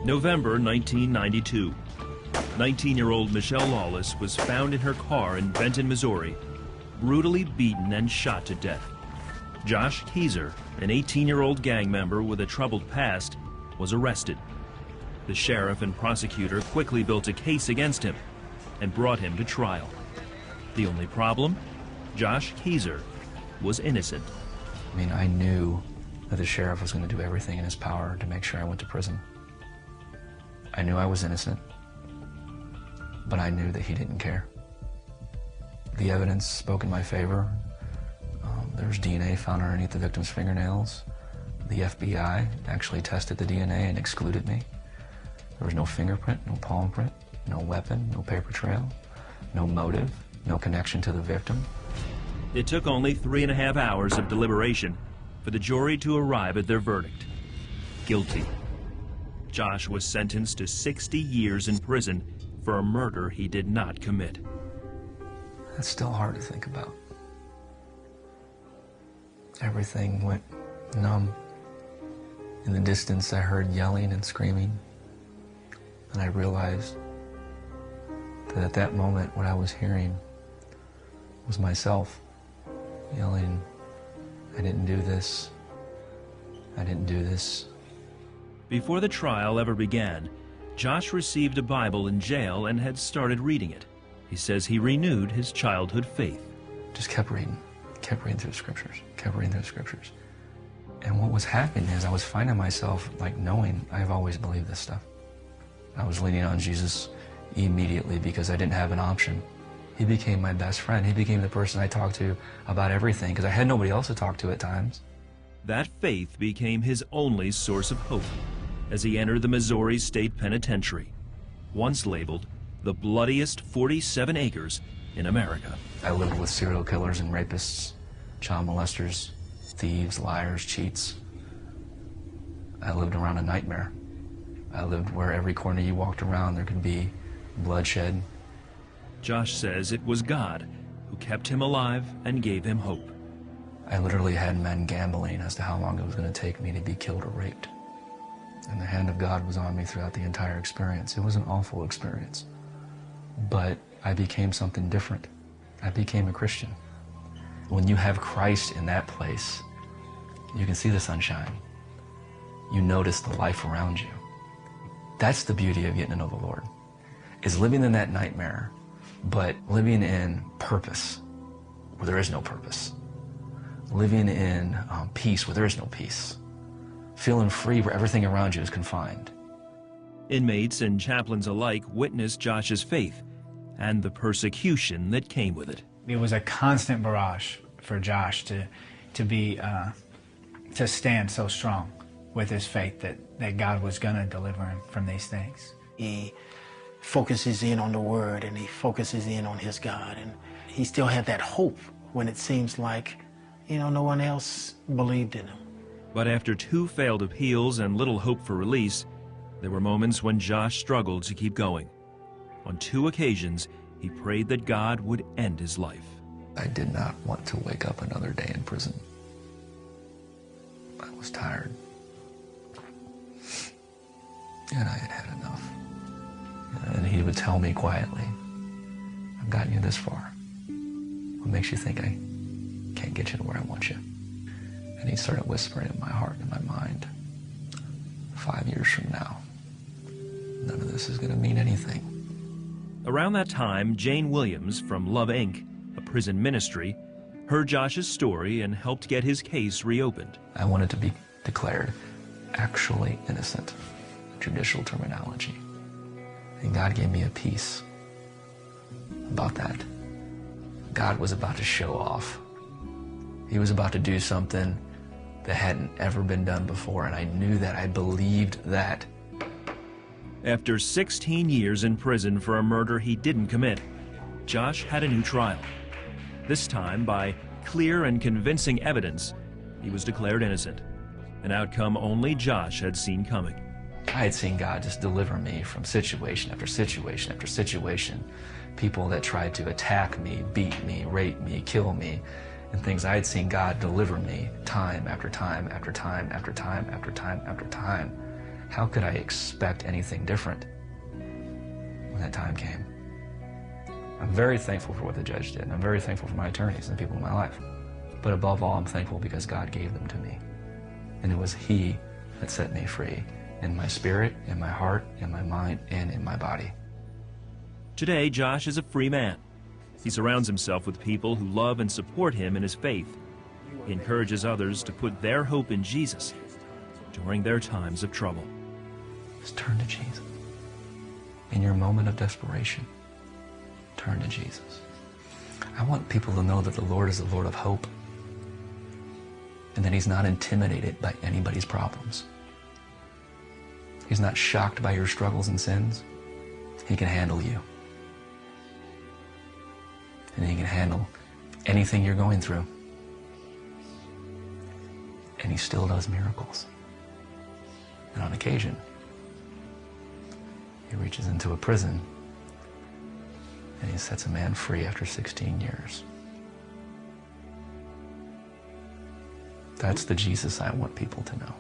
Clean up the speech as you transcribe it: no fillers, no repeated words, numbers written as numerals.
November 1992. 19-year-old Michelle Lawless was found in her car in Benton, Missouri, brutally beaten and shot to death. Josh Kezer, an 18-year-old gang member with a troubled past, was arrested. The sheriff and prosecutor quickly built a case against him and brought him to trial. The only problem? Josh Kezer was innocent. I mean, I knew that the sheriff was going to do everything in his power to make sure I went to prison. I knew I was innocent, but I knew that he didn't care. The evidence spoke in my favor. There was DNA found underneath the victim's fingernails. The FBI actually tested the DNA and excluded me. There was no fingerprint, no palm print, no weapon, no paper trail, no motive, no connection to the victim. It took only 3.5 hours of deliberation for the jury to arrive at their verdict: guilty. Josh was sentenced to 60 years in prison for a murder he did not commit. That's still hard to think about. Everything went numb. In the distance, I heard yelling and screaming, and I realized that at that moment, what I was hearing was myself yelling, "I didn't do this. I didn't do this." Before the trial ever began, Josh received a Bible in jail and had started reading it. He says he renewed his childhood faith. Just kept reading through the scriptures, kept reading through the scriptures. And what was happening is I was finding myself like knowing I've always believed this stuff. I was leaning on Jesus immediately because I didn't have an option. He became my best friend. He became the person I talked to about everything because I had nobody else to talk to at times. That faith became his only source of hope as he entered the Missouri State Penitentiary, once labeled the bloodiest 47 acres in America. I lived with serial killers and rapists, child molesters, thieves, liars, cheats. I lived around a nightmare. I lived where every corner you walked around there could be bloodshed. Josh says it was God who kept him alive and gave him hope. I literally had men gambling as to how long it was going to take me to be killed or raped. And the hand of God was on me throughout the entire experience. It was an awful experience. But I became something different. I became a Christian. When you have Christ in that place, you can see the sunshine. You notice the life around you. That's the beauty of getting to know the Lord, is living in that nightmare, but living in purpose where there is no purpose. Living in peace where there is no peace. Feeling free where everything around you is confined. Inmates and chaplains alike witnessed Josh's faith and the persecution that came with it. It was a constant barrage for Josh to stand so strong with his faith that God was going to deliver him from these things. He focuses in on the Word and he focuses in on his God, and he still had that hope when it seems like, no one else believed in him. But after 2 failed appeals and little hope for release, there were moments when Josh struggled to keep going. On 2 occasions, he prayed that God would end his life. I did not want to wake up another day in prison. I was tired. And I had had enough. And he would tell me quietly, "I've gotten you this far. What makes you think I can't get you to where I want you?" And he started whispering in my heart and my mind, 5 years from now, none of this is going to mean anything. Around that time, Jane Williams from Love, Inc., a prison ministry, heard Josh's story and helped get his case reopened. I wanted to be declared actually innocent, judicial terminology. And God gave me a peace about that. God was about to show off. He was about to do something that hadn't ever been done before, and I knew that. I believed that. After 16 years in prison for a murder he didn't commit, Josh had a new trial. This time, by clear and convincing evidence, he was declared innocent, an outcome only Josh had seen coming. I had seen God just deliver me from situation after situation after situation. People that tried to attack me, beat me, rape me, kill me, and things. I had seen God deliver me time after time after time after time after time after time. how could I expect anything different when that time came? I'm very thankful for what the judge did, and I'm very thankful for my attorneys and the people in my life. But above all, I'm thankful because God gave them to me. And it was He that set me free, in my spirit, in my heart, in my mind, and in my body. Today, Josh is a free man. He surrounds himself with people who love and support him in his faith. He encourages others to put their hope in Jesus during their times of trouble. Just turn to Jesus. In your moment of desperation, turn to Jesus. I want people to know that the Lord is the Lord of hope, and that He's not intimidated by anybody's problems. He's not shocked by your struggles and sins. He can handle you. And He can handle anything you're going through. And He still does miracles. And on occasion, He reaches into a prison and He sets a man free after 16 years. That's the Jesus I want people to know.